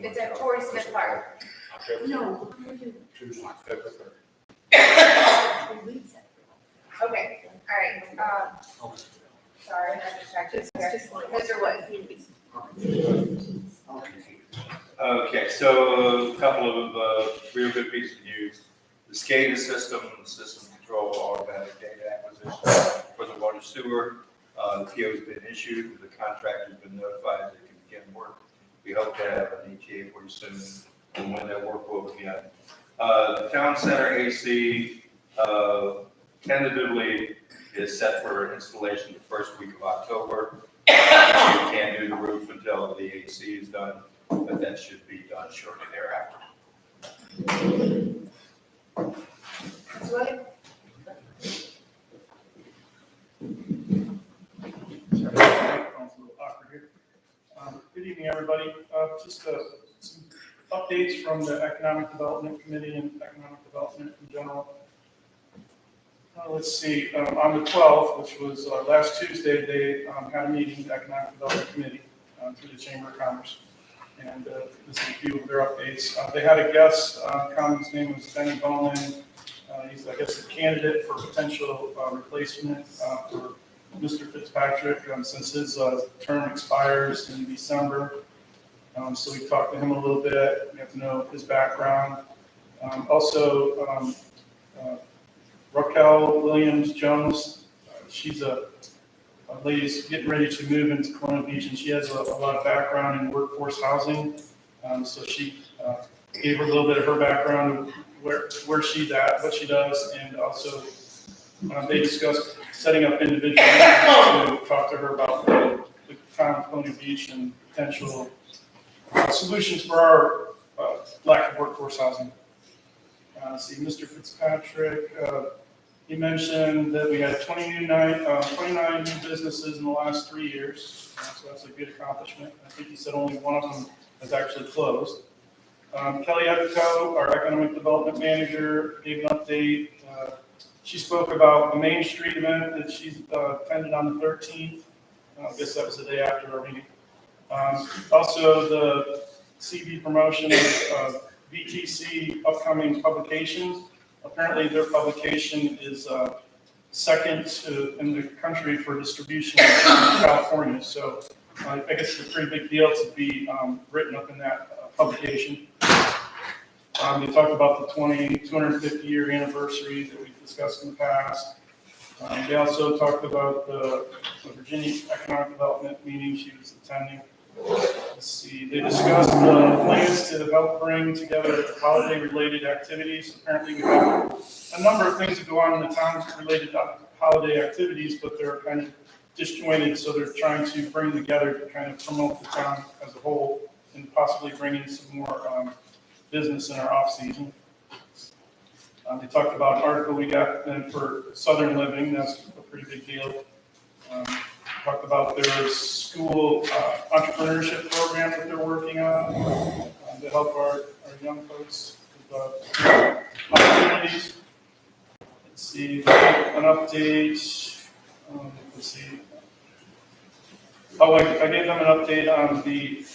It's at Torrey Smith Park. No. Tuesday, February. Okay, all right, sorry, I'm distracted. Mr. Wood. Okay, so a couple of real good pieces of news. The SCADA system control automatic data acquisition for the water sewer. The PO has been issued, the contractor's been notified that it can begin work. We hope to have an ETA pretty soon, and when that work will begin. The town center AC tentatively is set for installation the first week of October. You can't do the roof until the AC is done, but that should be done shortly thereafter. Mr. Wood? Good evening, everybody. Just some updates from the Economic Development Committee and Economic Development in general. Let's see, on the 12th, which was last Tuesday, they had a meeting, the Economic Development Committee, through the Chamber of Commerce. And this is a few of their updates. They had a guest come, his name was Benny Bowman. He's, I guess, a candidate for potential replacement for Mr. Fitzpatrick since his term expires in December. So we talked to him a little bit, we have to know his background. Also, Raquel Williams-Jones, she's a lady's getting ready to move into Corona Beach, and she has a lot of background in workforce housing. So she gave her a little bit of her background, where she's at, what she does, and also they discussed setting up individual meetings to talk to her about the town of Corona Beach and potential solutions for our lack of workforce housing. See, Mr. Fitzpatrick, he mentioned that we had 29 new businesses in the last 3 years, so that's a good accomplishment. I think he said only one of them has actually closed. Kelly Epco, our economic development manager, gave an update. She spoke about the Main Street event that she's attended on the 13th. I guess that was the day after our meeting. Also, the CV promotion of VTC upcoming publications. Apparently, their publication is second in the country for distribution in California. So I guess it's a pretty big deal to be written up in that publication. They talked about the 250-year anniversary that we've discussed in the past. They also talked about the Virginia Economic Development meeting she was attending. Let's see, they discussed the plans to help bring together holiday-related activities. Apparently, we have a number of things that go on in the town related to holiday activities, but they're kind of disjointed, so they're trying to bring together to kind of promote the town as a whole and possibly bring in some more business in our off-season. They talked about an article we got for Southern Living. That's a pretty big deal. Talked about their school entrepreneurship program that they're working on to help our young folks with opportunities. Let's see, an update. Let's see. Oh, I gave them an update on the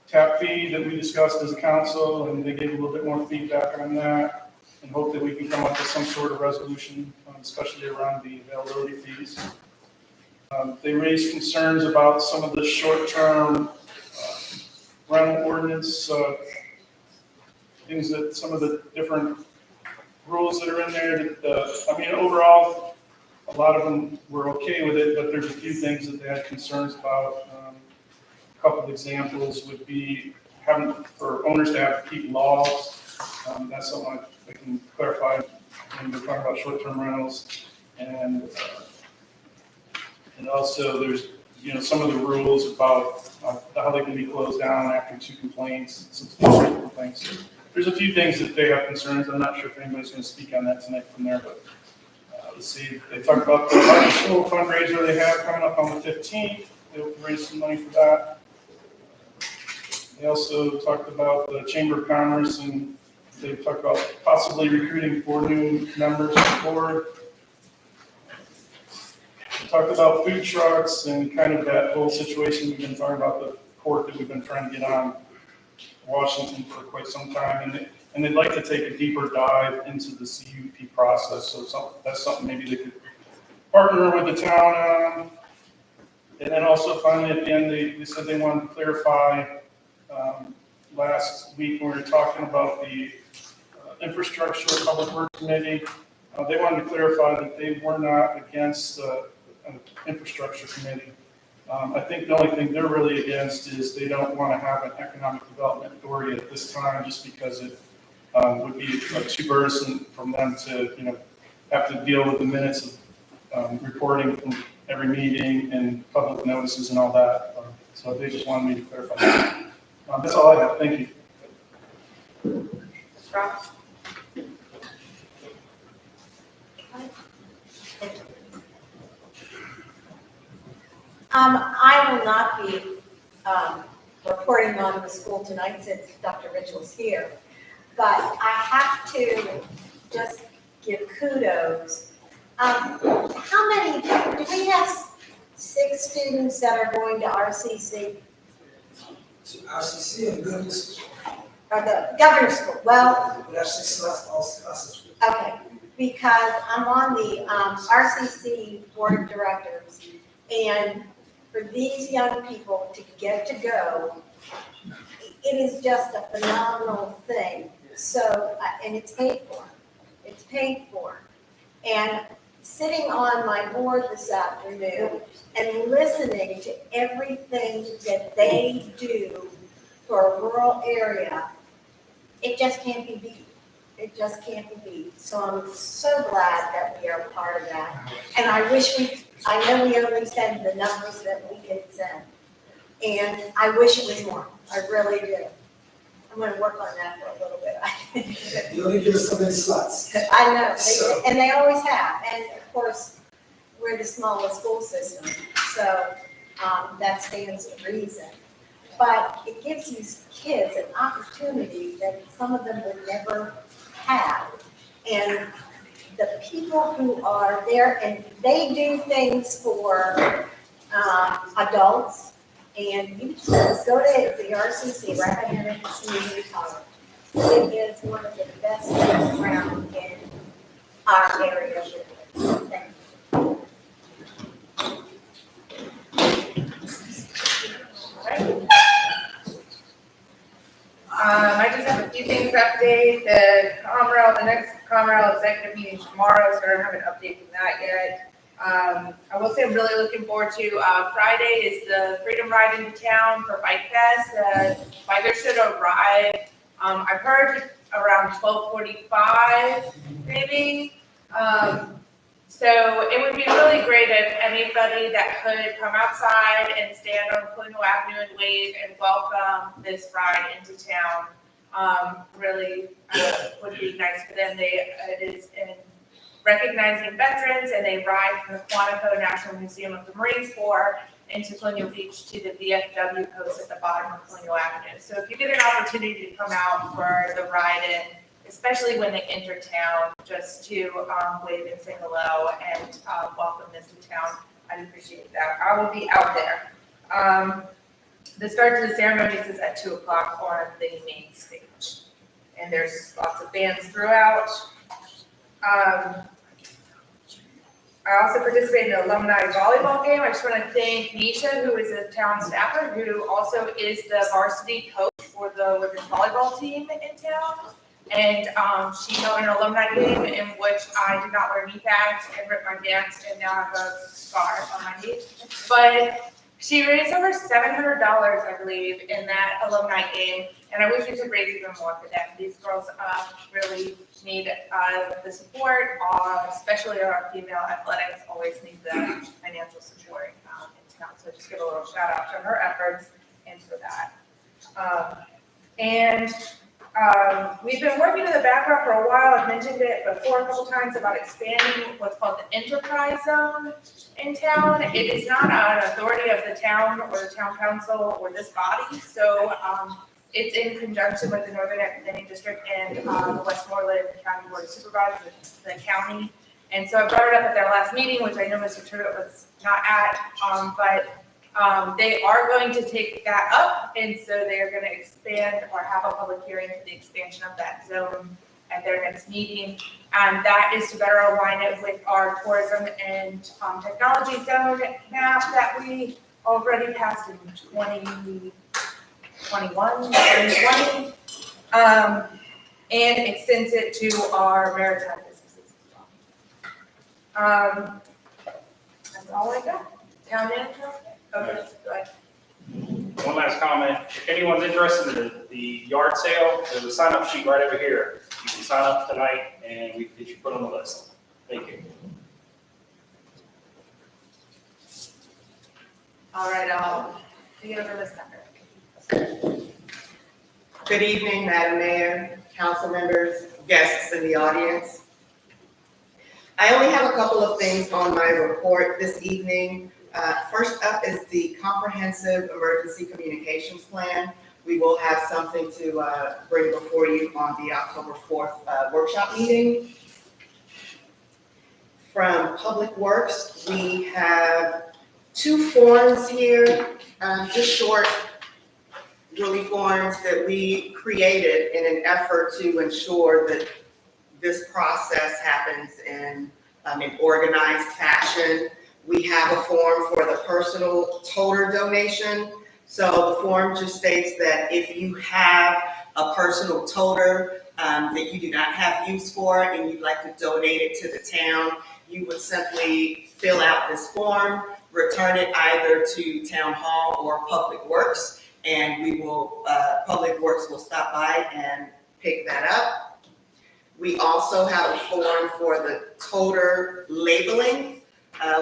tap fee that we discussed as a council, and they gave a little bit more feedback on that, and hope that we can come up with some sort of resolution, especially around the availability fees. They raised concerns about some of the short-term rental ordinance, things that some of the different rules that are in there that, I mean, overall, a lot of them were okay with it, but there's a few things that they had concerns about. A couple of examples would be having for owners to have to keep logs. That's something I can clarify when we're talking about short-term rentals. And also there's, some of the rules about how they can be closed down after 2 complaints, some complaints. There's a few things that they have concerns. I'm not sure if anybody's going to speak on that tonight from there, but let's see. They talked about the largest little fundraiser they have coming up on the 15th. They'll raise some money for that. They also talked about the Chamber of Commerce, and they talked about possibly recruiting 4 new members to the board. talked about food trucks and kind of that whole situation. We've been talking about the court that we've been trying to get on Washington for quite some time. And they'd like to take a deeper dive into the CUP process. So that's something maybe they could partner with the town on. And then also finally at the end, they said they wanted to clarify, last week when we were talking about the infrastructure public works committee, they wanted to clarify that they were not against the infrastructure committee. I think the only thing they're really against is they don't want to have an economic development authority at this time, just because it would be too burdensome from them to, have to deal with the minutes of reporting from every meeting and public notices and all that. So they just wanted me to clarify that. That's all I have. Thank you. Ross? I will not be reporting on the school tonight since Dr. Mitchell's here, but I have to just give kudos. How many, do we have 6 students that are going to RCC? RCC and governor's school. Or the governor's school? Well, We have 6 classes. okay, because I'm on the RCC board of directors, and for these young people to get to go, it is just a phenomenal thing. So, and it's paid for. It's paid for. And sitting on my board this afternoon and listening to everything that they do for a rural area, it just can't be beat. It just can't be beat. So I'm so glad that we are a part of that. And I know we only send the numbers that we can send. And I wish it was more. I really do. I'm gonna work on that for a little bit, I think. You only give us so many slots. I know, and they always have. And of course, we're the smallest school system, so that stands to reason. But it gives these kids an opportunity that some of them would never have. And the people who are there, and they do things for adults, and you just go to the RCC right behind the community college. It is one of the best things around in our area. Thank you. I just have a few things to update. The next Conrail executive meeting tomorrow, so I don't have an update from that yet. I will say I'm really looking forward to, Friday is the Freedom Ride into town for Bike Fest. Bikers should arrive, I've heard around 12:45 maybe. So it would be really great if anybody that could come outside and stand on Colonial Avenue and wave and welcome this ride into town. Really would be nice for them. It is in recognizing veterans, and they ride from the Quantico National Museum of the Marine Corps into Colonial Beach to the VFW post at the bottom of Colonial Avenue. So if you get an opportunity to come out for the ride-in, especially when they enter town, just to wave and say hello and welcome them to town, I'd appreciate that. I will be out there. The start of the ceremonies is at 2 o'clock on the main stage, and there's lots of bands throughout. I also participated in an alumni volleyball game. I just want to thank Nisha, who is a town staffer, who also is the varsity coach for the women's volleyball team in town. And she held an alumni game in which I did not wear knee pads and ripped my pants, and now I have a scar on my knee. But she raised over $700, I believe, in that alumni game, and I wish we could raise even more for them. These girls really need the support, especially our female athletics always need the financial support in town. So just give a little shout out to her efforts and for that. We've been working in the background for a while. I've mentioned it before a couple times about expanding what's called the enterprise zone in town. It is not an authority of the town or the town council or this body. So it's in conjunction with the Northern Planning District and the Westmoreland County Board of Supervisors, the county. And so I brought it up at their last meeting, which I know Mr. Turtle was not at, but they are going to take that up, and so they're gonna expand or have a public hearing for the expansion of that zone at their next meeting. And that is to better align it with our tourism and technology zone map that we already passed in 2020. And extends it to our maritime businesses as well. That's all I got. Town manager? Okay, go ahead. One last comment, if anyone's interested in the yard sale, there's a sign-up sheet right over here. You can sign up tonight and we can get you put on the list. Thank you. All right, I'll get over this number. Good evening, Madam Mayor, council members, guests in the audience. I only have a couple of things on my report this evening. First up is the Comprehensive Emergency Communications Plan. We will have something to bring before you on the October 4th workshop meeting. From Public Works, we have 2 forms here, just short, really forms that we created in an effort to ensure that this process happens in an organized fashion. We have a form for the personal toter donation. So the form just states that if you have a personal toter that you do not have use for and you'd like to donate it to the town, you would simply fill out this form, return it either to Town Hall or Public Works, and we will, Public Works will stop by and pick that up. We also have a form for the toter labeling.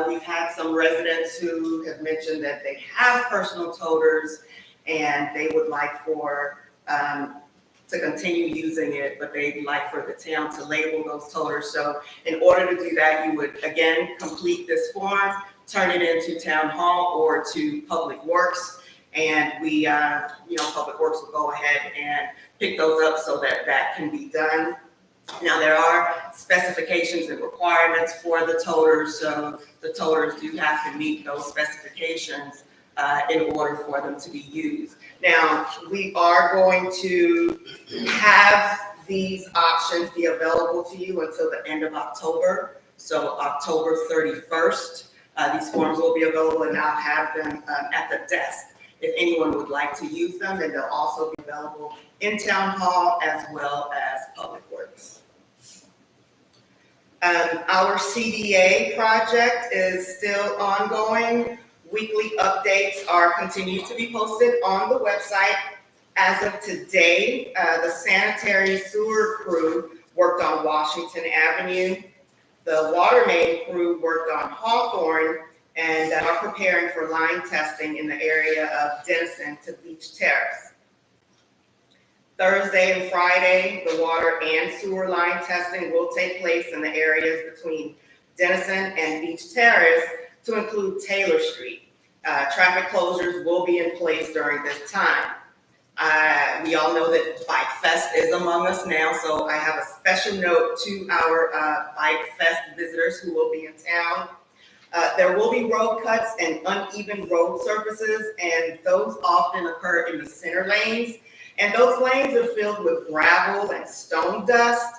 We've had some residents who have mentioned that they have personal toters and they would like for, to continue using it, but they'd like for the town to label those toters. So in order to do that, you would again complete this form, turn it into Town Hall or to Public Works, and we, Public Works will go ahead and pick those up so that that can be done. Now, there are specifications and requirements for the toters, so the toters do have to meet those specifications in order for them to be used. Now, we are going to have these options be available to you until the end of October, so October 31st. These forms will be available, and I'll have them at the desk if anyone would like to use them, and they'll also be available in Town Hall as well as Public Works. Our CDA project is still ongoing. Weekly updates are continued to be posted on the website. As of today, the sanitary sewer crew worked on Washington Avenue. The water main crew worked on Hawthorne and are preparing for line testing in the area of Denison to Beach Terrace. Thursday and Friday, the water and sewer line testing will take place in the areas between Denison and Beach Terrace to include Taylor Street. Traffic closures will be in place during this time. We all know that Bike Fest is among us now, so I have a special note to our Bike Fest visitors who will be in town. There will be road cuts and uneven road surfaces, and those often occur in the center lanes. And those lanes are filled with gravel and stone dust.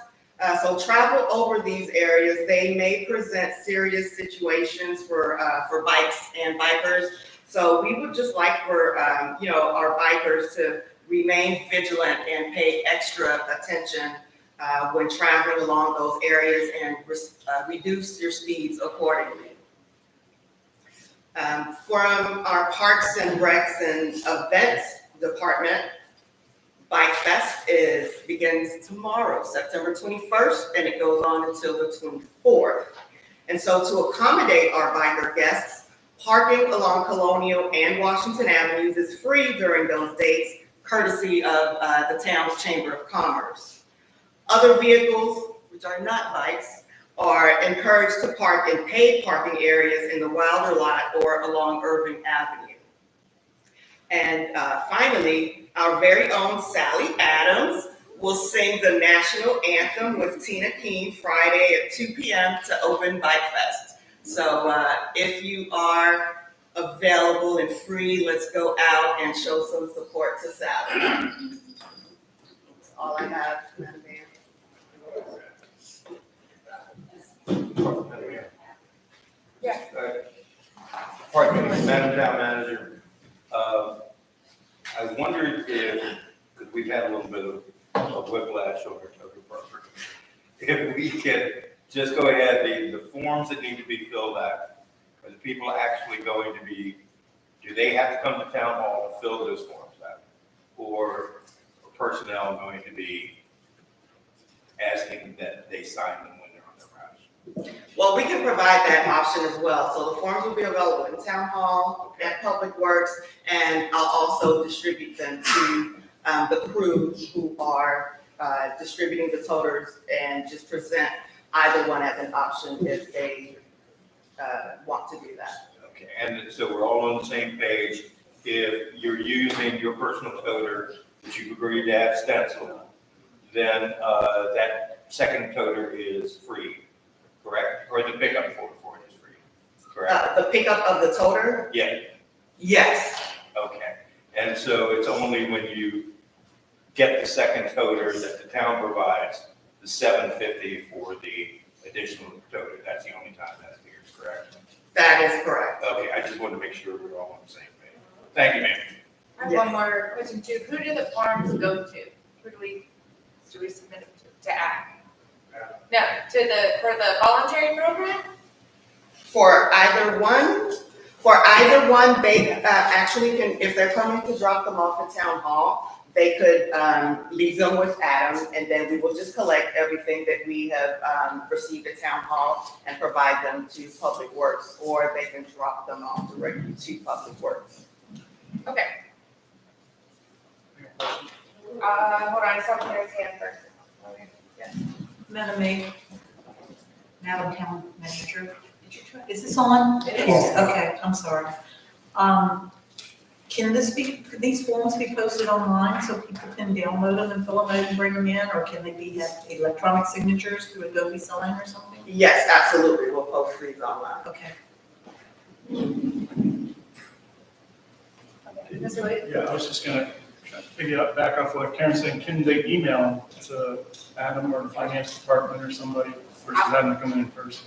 So travel over these areas, they may present serious situations for bikes and bikers. So we would just like for, our bikers to remain vigilant and pay extra attention when traveling along those areas and reduce your speeds accordingly. From our Parks and Recs and Events Department, Bike Fest begins tomorrow, September 21st, and it goes on until the 24th. And so to accommodate our biker guests, parking along Colonial and Washington Avenues is free during those dates, courtesy of the town's Chamber of Commerce. Other vehicles, which are not bikes, are encouraged to park in paid parking areas in the Wilder Lot or along Irving Avenue. And finally, our very own Sally Adams will sing the national anthem with Tina King Friday at 2 p.m. to open Bike Fest. So if you are available and free, let's go out and show some support to Sally. That's all I have, Madam Mayor. Yeah. Pardon me, Madam Town Manager. I wondered if, because we've had a little bit of whiplash over property, if we could just go ahead, the forms that need to be filled out, are the people actually going to be, do they have to come to town hall to fill those forms out? Or are personnel going to be asking that they sign them when they're on their route? Well, we can provide that option as well. So the forms will be available in Town Hall, at Public Works, and I'll also distribute them to the crew who are distributing the toters, and just present either one as an option if they want to do that. Okay, and so we're all on the same page. If you're using your personal toter that you've agreed to have stenciled, then that second toter is free, correct? Or the pickup for it is free, correct? The pickup of the toter? Yeah, Yes. okay. And so it's only when you get the second toter that the town provides the $750 for the additional toter. That's the only time that's here, correct? That is correct. Okay, I just wanted to make sure we're all on the same page. Thank you, ma'am. I have one more question too. Who do the forms go to? Who do we submit them to add? No, for the voluntary program? For either one, they actually can, if they're coming to drop them off at Town Hall, they could leave them with Adam, and then we will just collect everything that we have received at Town Hall and provide them to Public Works, or they can drop them off directly to Public Works. Okay. Hold on, I saw Claire's hand first. Okay, yes. Madam Mayor, Madam Town Manager, is this on? It is. Yes, okay, I'm sorry. Could these forms be posted online so people can download them and fill them out and bring them in? Or can they have electronic signatures through Adobe Sign or something? Yes, absolutely, we'll post these online. Okay. Mr. Williams? Yeah, I was just gonna try to pick it up, back off what Karen's saying, can they email to Adam or the finance department or somebody, versus having to come in person?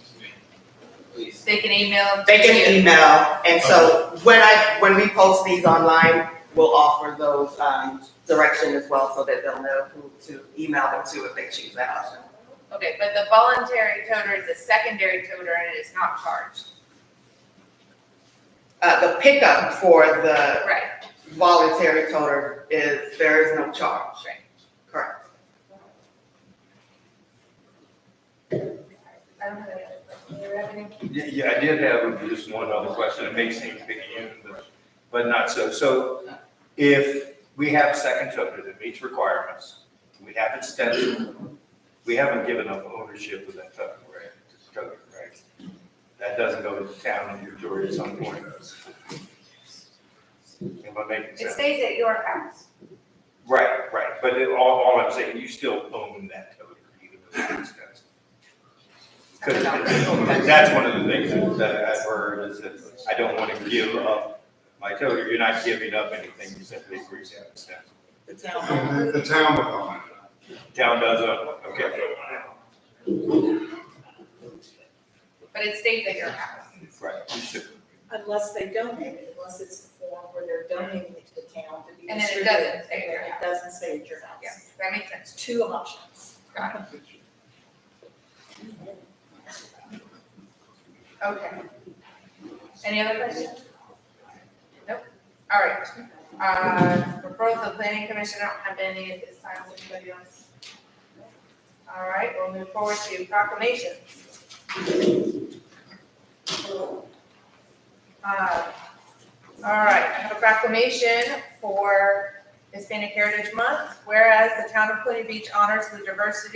They can email. They can email, and so when we post these online, we'll offer those direction as well, so that they'll know who to email them to if they choose that option. Okay, but the voluntary toter is a secondary toter and it is not charged. The pickup for the Right. voluntary toter there is no charge. Right. Correct. I don't have any other questions. Do you have any? Yeah, I did have just one other question. It may seem picky, but not so. So if we have a second toter that meets requirements, we have it stenciled, we haven't given up ownership of that toter, right? That doesn't go to the town of New Jersey at some point. Am I making It sense? stays at your house. Right. But all I'm saying, you still own that toter, even though it's stenciled. Because that's one of the things that I've heard is that I don't want to give up my toter. You're not giving up anything, you simply agree to have it stenciled. The town. The town would own it. Town does own it, okay. But it stays at your house. Right, you should. Unless they donate it, unless it's the form where they're donating it to the town to be And then it distributed. doesn't stay at your It house. doesn't stay at your house. Yes, that makes sense. Two options. Got it. Okay. Any other questions? Nope. All right. Referral to the planning commission, I don't have any at this time. Anybody else? All right, we'll move forward to proclamations. All right, I have a proclamation for Hispanic Heritage Month, whereas the town of Quincy Beach honors the diverse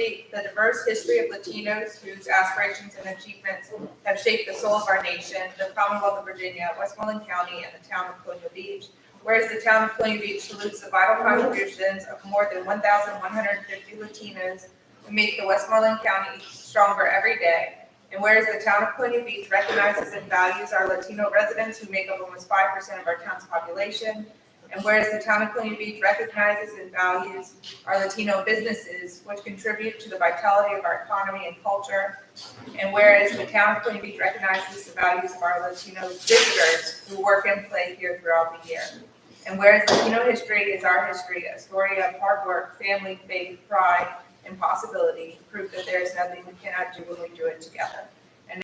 history of Latinos whose aspirations and achievements have shaped the soul of our nation, the Commonwealth of Virginia, Westmoreland County, and the town of Quincy Beach. Whereas the town of Colonial Beach salutes the vital contributions of more than 1,150 Latinos who make the Westmoreland County stronger every day. And whereas the town of Colonial Beach recognizes and values our Latino residents who make up almost 5% of our town's population. And whereas the town of Colonial Beach recognizes and values our Latino businesses, which contribute to the vitality of our economy and culture. And whereas the town of Colonial Beach recognizes the values of our Latino visitors who work and play here throughout the year. And whereas Latino history is our history, a story of hard work, family, faith, pride, and possibility, proof that there is nothing we cannot do when we do it together.